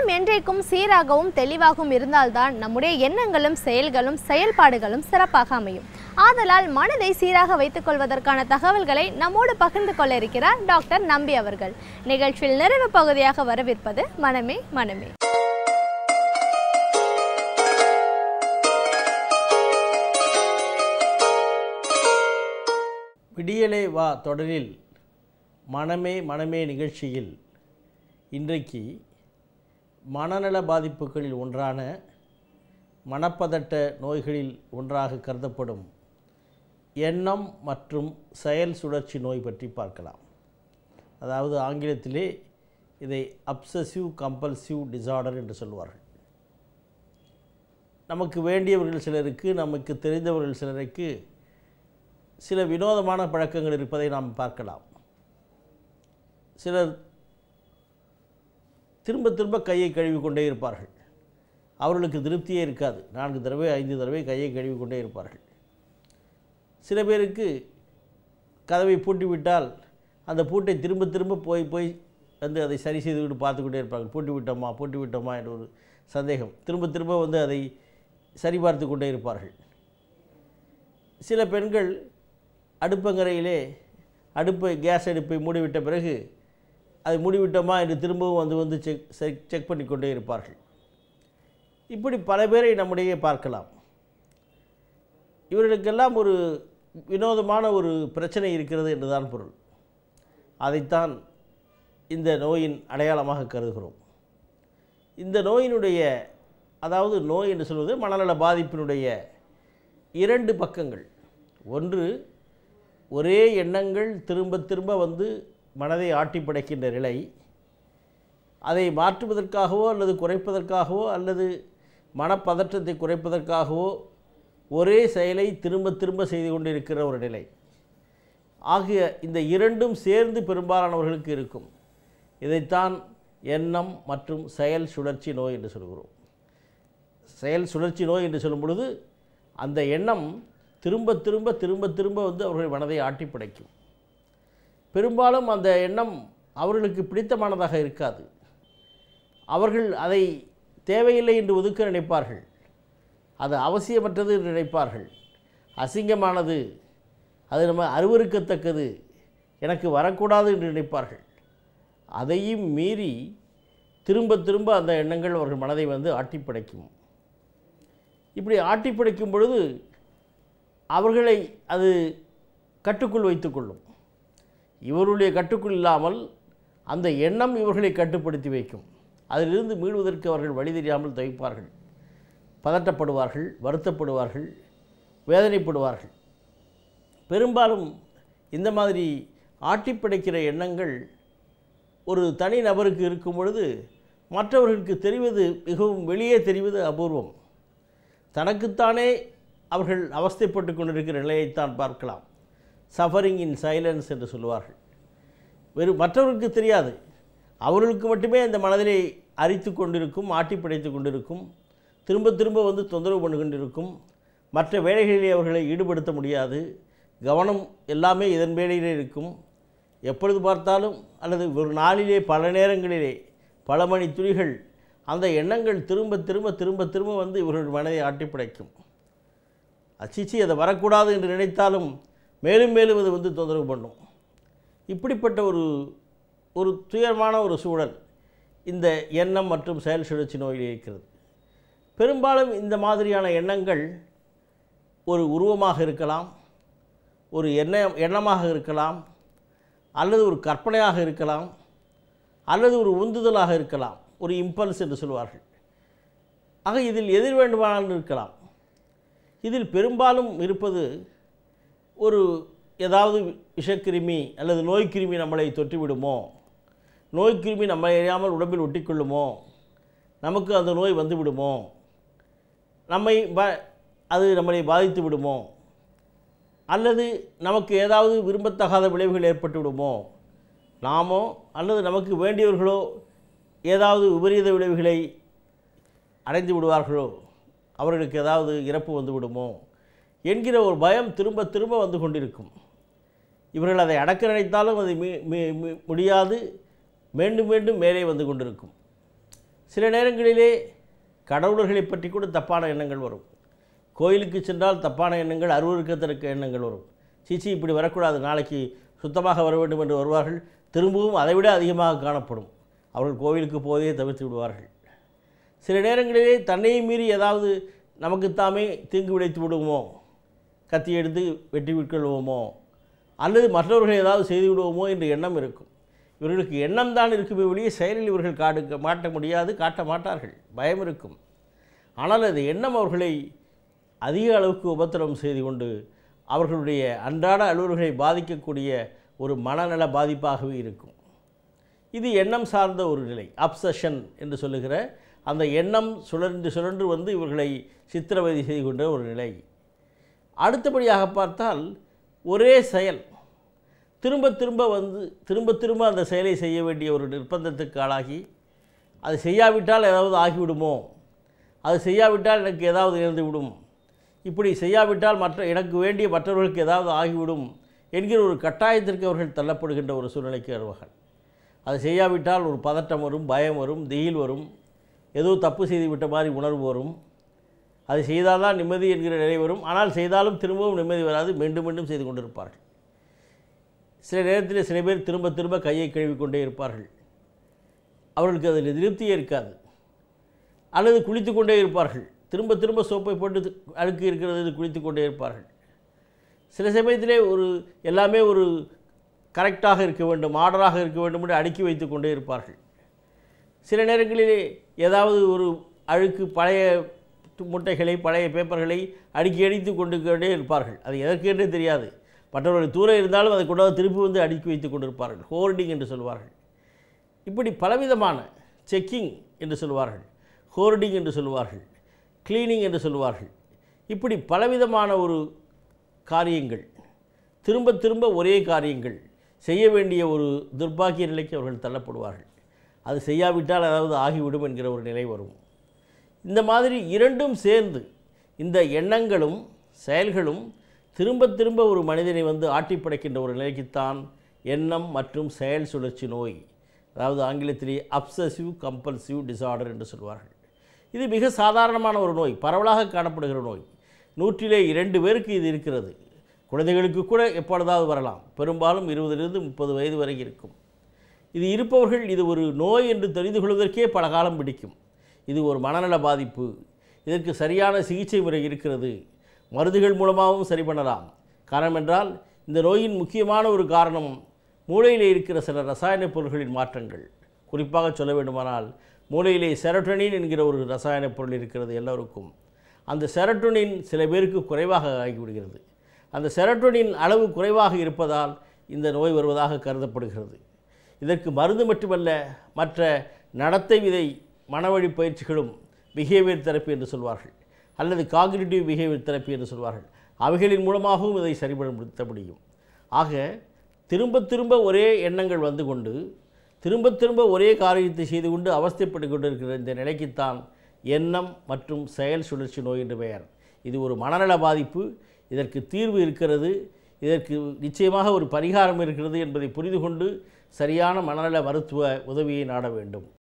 மனம் என்றைக்கும் சீராகவும் தெளிவாகவும் இருந்தால்தான் நம்முடைய எண்ணங்களும் செயல்களும் செயல்பாடுகளும் சிறப்பாக அமையும். ஆதலால் மனதை சீராக வைத்துக் கொள்வதற்கான தகவல்களை நம்மோடு பகிர்ந்து கொள்ள இருக்கிறார் டாக்டர் நம்பி அவர்கள். நிகழ்ச்சியில் நிறைவு பகுதியாக வரவிருப்பது மனமே மனமே. விடியலே வா தொடரில் மனமே மனமே நிகழ்ச்சியில் இன்றைக்கு மனநல பாதிப்புகளில் ஒன்றான மனப்பதட்ட நோய்களில் ஒன்றாக கருதப்படும் எண்ணம் மற்றும் செயல் சுழற்சி நோய் பற்றி பார்க்கலாம். அதாவது ஆங்கிலத்திலே இதை அப்சசிவ் கம்பல்சிவ் டிசார்டர் என்று சொல்வார்கள். நமக்கு வேண்டியவர்கள் சிலருக்கு, நமக்கு தெரிந்தவர்கள் சிலருக்கு சில வினோதமான பழக்கங்கள் இருப்பதை நாம் பார்க்கலாம். சிலர் திரும்ப திரும்ப கையை கழுவி கொண்டே இருப்பார்கள். அவர்களுக்கு திருப்தியே இருக்காது. 4 தடவை 5 தடவை கையை கழுவி கொண்டே இருப்பார்கள். சில பேருக்கு கதவை பூட்டிவிட்டால் அந்த பூட்டை திரும்ப திரும்ப போய் வந்து அதை சரி செய்துவிட்டு பார்த்து கொண்டே இருப்பார்கள். பூட்டி விட்டோமா என்ற ஒரு சந்தேகம். திரும்ப திரும்ப வந்து அதை சரிபார்த்து கொண்டே இருப்பார்கள். சில பெண்கள் அடுப்பங்கரையிலே கேஸ் அடுப்பை மூடிவிட்ட பிறகு அதை மூடிவிட்டோமா என்று திரும்பவும் வந்து செக் பண்ணி கொண்டே இருப்பார்கள். இப்படி பல பேரை நம்முடைய பார்க்கலாம். இவர்களுக்கெல்லாம் ஒரு வினோதமான ஒரு பிரச்சனை இருக்கிறது என்றுதான் பொருள். அதைத்தான் இந்த நோயின் அடையாளமாக கருதுகிறோம். இந்த நோயினுடைய, அதாவது நோய் என்று சொல்வது மனநல பாதிப்பினுடைய 2 பக்கங்கள். ஒன்று, ஒரே எண்ணங்கள் திரும்ப திரும்ப வந்து மனதை ஆட்டி படைக்கின்ற நிலை. அதை மாற்றுவதற்காகவோ அல்லது குறைப்பதற்காகவோ அல்லது மனப்பதற்றத்தை குறைப்பதற்காகவோ ஒரே செயலை திரும்ப திரும்ப செய்து கொண்டிருக்கிற ஒரு நிலை. ஆகிய இந்த 2ம் சேர்ந்து பெரும்பாலானவர்களுக்கு இருக்கும். இதைத்தான் எண்ணம் மற்றும் செயல் சுழற்சி நோய் என்று சொல்கிறோம். செயல் சுழற்சி நோய் என்று சொல்லும் பொழுது அந்த எண்ணம் திரும்ப திரும்ப வந்து அவர்கள் மனதை ஆட்டி படைக்கும். பெரும்பாலும் அந்த எண்ணம் அவர்களுக்கு பிடித்தமானதாக இருக்காது. அவர்கள் அதை தேவையில்லை என்று ஒதுக்க நினைப்பார்கள். அது அவசியமற்றது என்று நினைப்பார்கள். அசிங்கமானது, அது நம்ம அருவருக்கத்தக்கது, எனக்கு வரக்கூடாது என்று நினைப்பார்கள். அதையும் மீறி திரும்ப திரும்ப அந்த எண்ணங்கள் அவர்கள் மனதை வந்து ஆட்டி படைக்கும். இப்படி ஆட்டி படைக்கும் பொழுது அவர்களை அது கட்டுக்குள் வைத்துக்கொள்ளும். இவருடைய கட்டுக்குள் இல்லாமல் அந்த எண்ணம் இவர்களை கட்டுப்படுத்தி வைக்கும். அதிலிருந்து மீள்வதற்கு அவர்கள் வழி தெரியாமல் தவிப்பார்கள், பதட்டப்படுவார்கள், வருத்தப்படுவார்கள், வேதனைப்படுவார்கள். பெரும்பாலும் இந்த மாதிரி ஆட்டி படைக்கிற எண்ணங்கள் ஒரு தனி நபருக்கு இருக்கும் பொழுது மற்றவர்களுக்கு தெரிவது, மிகவும் வெளியே தெரிவது அபூர்வம். தனக்குத்தானே அவர்கள் அவஸ்தைப்பட்டு கொண்டிருக்கிற நிலையைத்தான் பார்க்கலாம். சஃபரிங் இன் சைலன்ஸ் என்று சொல்லுவார்கள். மற்றவர்களுக்கு தெரியாது. அவர்களுக்கு மட்டுமே அந்த மனதிலே அரித்து கொண்டிருக்கும், ஆட்டி படைத்து கொண்டிருக்கும், திரும்ப திரும்ப வந்து தொந்தரவு பண்ணி கொண்டிருக்கும். மற்ற வேலைகளிலே அவர்களை ஈடுபடுத்த முடியாது. கவனம் எல்லாமே இதன் வேலையிலே இருக்கும். எப்பொழுது பார்த்தாலும் அல்லது ஒரு நாளிலே பல நேரங்களிலே பல மணி துளிகள் அந்த எண்ணங்கள் திரும்ப திரும்ப வந்து இவர்கள் மனதை ஆட்டி படைக்கும். அச்சிச்சி அதை வரக்கூடாது என்று நினைத்தாலும் மேலும் மேலும் அது வந்து தொந்தரவு பண்ணும். இப்படிப்பட்ட ஒரு துயரமான ஒரு சூழல் இந்த எண்ணம் மற்றும் செயல் சுழற்சி நோயில் இருக்கிறது. பெரும்பாலும் இந்த மாதிரியான எண்ணங்கள் ஒரு உருவமாக இருக்கலாம், ஒரு எண்ணமாக இருக்கலாம், அல்லது ஒரு கற்பனையாக இருக்கலாம், அல்லது ஒரு உந்துதலாக இருக்கலாம், ஒரு இம்பல்ஸ் என்று சொல்வார்கள். ஆக இதில் எதிர் வேண்டுமானாலும் இருக்கலாம். இதில் பெரும்பாலும் இருப்பது ஒரு ஏதாவது விஷக்கிருமி அல்லது நோய்க்கிருமி நம்மளை தொற்றிவிடுமோ, நோய்க்கிருமி நம்மை அறியாமல் உடம்பில் ஒட்டிக்கொள்ளுமோ, நமக்கு அந்த நோய் வந்து விடுமோ, அது நம்மளை பாதித்து விடுமோ, அல்லது நமக்கு ஏதாவது விரும்பத்தகாத விளைவுகள் ஏற்பட்டு விடுமோ, நாமோ அல்லது நமக்கு வேண்டியவர்களோ ஏதாவது விபரீத விளைவுகளை அடைந்து விடுவார்களோ, அவர்களுக்கு ஏதாவது இறப்பு வந்து விடுமோ என்கிற ஒரு பயம் திரும்ப திரும்ப வந்து கொண்டிருக்கும். இவர்கள் அதை அடக்க நினைத்தாலும் அது முடியாது, மீண்டும் மீண்டும் மேலே வந்து கொண்டிருக்கும். சில நேரங்களிலே கடவுளர்களை பற்றி கூட தப்பான எண்ணங்கள் வரும். கோயிலுக்கு சென்றால் தப்பான எண்ணங்கள், அருவருக்கத்தக்க எண்ணங்கள் வரும். சீச்சி இப்படி வரக்கூடாது, நாளைக்கு சுத்தமாக வர வேண்டும் என்று வருவார்கள். திரும்பவும் அதைவிட அதிகமாக காணப்படும். அவர்கள் கோவிலுக்கு போவதையே தவிர்த்து விடுவார்கள். சில நேரங்களிலே தன்னையை மீறி ஏதாவது நமக்குத்தாமே தீங்கு விளைத்து விடுவோமோ, கத்தி எடுத்து வெட்டி விட்கொள்வோமோ, அல்லது மற்றவர்களை ஏதாவது செய்து விடுவோமோ என்ற எண்ணம் இருக்கும். இவர்களுக்கு எண்ணம் தான் இருக்குமே வெளியே செயலில் இவர்கள் மாட்ட முடியாது, காட்ட மாட்டார்கள். பயம் இருக்கும். ஆனால் அந்த எண்ணம் அவர்களை அதிக அளவுக்கு உபத்திரவம் செய்து கொண்டு அவர்களுடைய அன்றாட அலுவல்களை பாதிக்கக்கூடிய ஒரு மனநல பாதிப்பாகவே இருக்கும். இது எண்ணம் சார்ந்த ஒரு நிலை, அப்சஷன் என்று சொல்லுகிற அந்த எண்ணம் சுழன்று வந்து இவர்களை சித்திரவதை செய்து கொண்ட ஒரு நிலை. அடுத்தபடியாக பார்த்தால் ஒரே செயல் திரும்ப திரும்ப அந்த செயலை செய்ய வேண்டிய ஒரு நிர்பந்தத்துக்கு ஆளாகி, அது செய்யாவிட்டால் ஏதாவது ஆகிவிடுமோ, அது செய்யாவிட்டால் எனக்கு ஏதாவது நேர்ந்து விடும், இப்படி செய்யாவிட்டால் எனக்கு வேண்டிய மற்றவர்களுக்கு ஏதாவது ஆகிவிடும் என்கிற ஒரு கட்டாயத்திற்கு அவர்கள் தள்ளப்படுகின்ற ஒரு சூழ்நிலைக்கு வருவார்கள். அது செய்யாவிட்டால் ஒரு பதட்டம் வரும், பயம் வரும், திகில் வரும், ஏதோ தப்பு செய்து விட்ட மாதிரி உணர்வு வரும். அது செய்தால் தான் நிம்மதி என்கிற நிலை வரும். ஆனால் செய்தாலும் திரும்பவும் நிம்மதி வராது, மீண்டும் மீண்டும் செய்து கொண்டிருப்பார்கள். சில நேரத்தில் சில பேர் திரும்ப திரும்ப கையை கழுவிக்கொண்டே இருப்பார்கள். அவர்களுக்கு அதில் திருப்தியே இருக்காது. அல்லது குளித்து கொண்டே இருப்பார்கள். திரும்ப திரும்ப சோப்பை போட்டு அழுக்கு இருக்கிறது குளித்து கொண்டே இருப்பார்கள். சில சமயத்திலே எல்லாமே ஒரு கரெக்டாக இருக்க வேண்டும், ஆர்டராக இருக்க வேண்டும் என்று அடுக்கி வைத்து கொண்டே இருப்பார்கள். சில நேரங்களிலே ஏதாவது ஒரு அழுக்கு பழைய முட்டைகளை, பழைய பேப்பர்களை அடுக்கி கொண்டே இருப்பார்கள். அது எதற்கு என்றே தெரியாது. மற்றவர்கள் தூரம் இருந்தாலும் அதை கொண்டாந்து திருப்பி வந்து அடுக்கி வைத்து கொண்டிருப்பார்கள். ஹோர்டிங் என்று சொல்வார்கள். இப்படி பலவிதமான செக்கிங் என்று சொல்வார்கள், ஹோர்டிங் என்று சொல்வார்கள், கிளீனிங் என்று சொல்வார்கள். இப்படி பலவிதமான ஒரு காரியங்கள், திரும்ப திரும்ப ஒரே காரியங்கள் செய்ய வேண்டிய ஒரு துர்பாக்கிய நிலைக்கு அவர்கள் தள்ளப்படுவார்கள். அது செய்யாவிட்டால் அதாவது ஆகிவிடும் என்கிற ஒரு நிலை வரும். இந்த மாதிரி இரண்டும் சேர்ந்து இந்த எண்ணங்களும் செயல்களும் திரும்ப திரும்ப ஒரு மனிதனை வந்து ஆட்டி படைக்கின்ற ஒரு நிலைக்குத்தான் எண்ணம் மற்றும் செயல் சுழற்சி நோய், அதாவது ஆங்கிலத்திலே அப்சசிவ் கம்பல்சிவ் டிசார்டர் என்று சொல்வார்கள். இது மிக சாதாரணமான ஒரு நோய், பரவலாக காணப்படுகிற நோய். 100ல் 2 பேருக்கு இது இருக்கிறது. குழந்தைகளுக்கு கூட எப்பொழுதாவது வரலாம். பெரும்பாலும் 20லிருந்து 30 வயது வரை இருக்கும். இது இருப்பவர்கள் இது ஒரு நோய் என்று தெரிந்து கொள்வதற்கே பல காலம் பிடிக்கும். இது ஒரு மனநல பாதிப்பு. இதற்கு சரியான சிகிச்சை முறை இருக்கிறது. மருந்துகள் மூலமாகவும் சரி பண்ணலாம். காரணம் என்றால் இந்த நோயின் முக்கியமான ஒரு காரணம் மூளையில் இருக்கிற சில ரசாயன பொருட்களின் மாற்றங்கள். குறிப்பாக சொல்ல வேண்டுமானால் மூளையிலே செரோட்டோனின் என்கிற ஒரு ரசாயன பொருள் இருக்கிறது எல்லோருக்கும். அந்த செரோட்டோனின் சில பேருக்கு குறைவாக ஆகிவிடுகிறது. அந்த செரோட்டோனின் அளவு குறைவாக இருப்பதால் இந்த நோய் வருவதாக கருதப்படுகிறது. இதற்கு மருந்து மட்டுமல்ல, மற்ற நடத்தை விதை மனவழி பயிற்சிகளும் பிஹேவியர் தெரப்பி என்று சொல்வார்கள், அல்லது காக்னிட்டிவ் பிஹேவியர் தெரப்பி என்று சொல்வார்கள். அவைகளின் மூலமாகவும் இதை சரிபடுத்த முடியும். ஆக திரும்ப திரும்ப ஒரே எண்ணங்கள் வந்து கொண்டு திரும்ப திரும்ப ஒரே காரியத்தை செய்து கொண்டு அவஸ்தைப்பட்டு கொண்டிருக்கிற இந்த நிலைக்குத்தான் எண்ணம் மற்றும் செயல் சுழற்சி நோய் என்று பெயர். இது ஒரு மனநல பாதிப்பு. இதற்கு தீர்வு இருக்கிறது. இதற்கு நிச்சயமாக ஒரு பரிகாரம் இருக்கிறது என்பதை புரிந்து கொண்டு சரியான மனநல மருத்துவ உதவியை நாட வேண்டும்.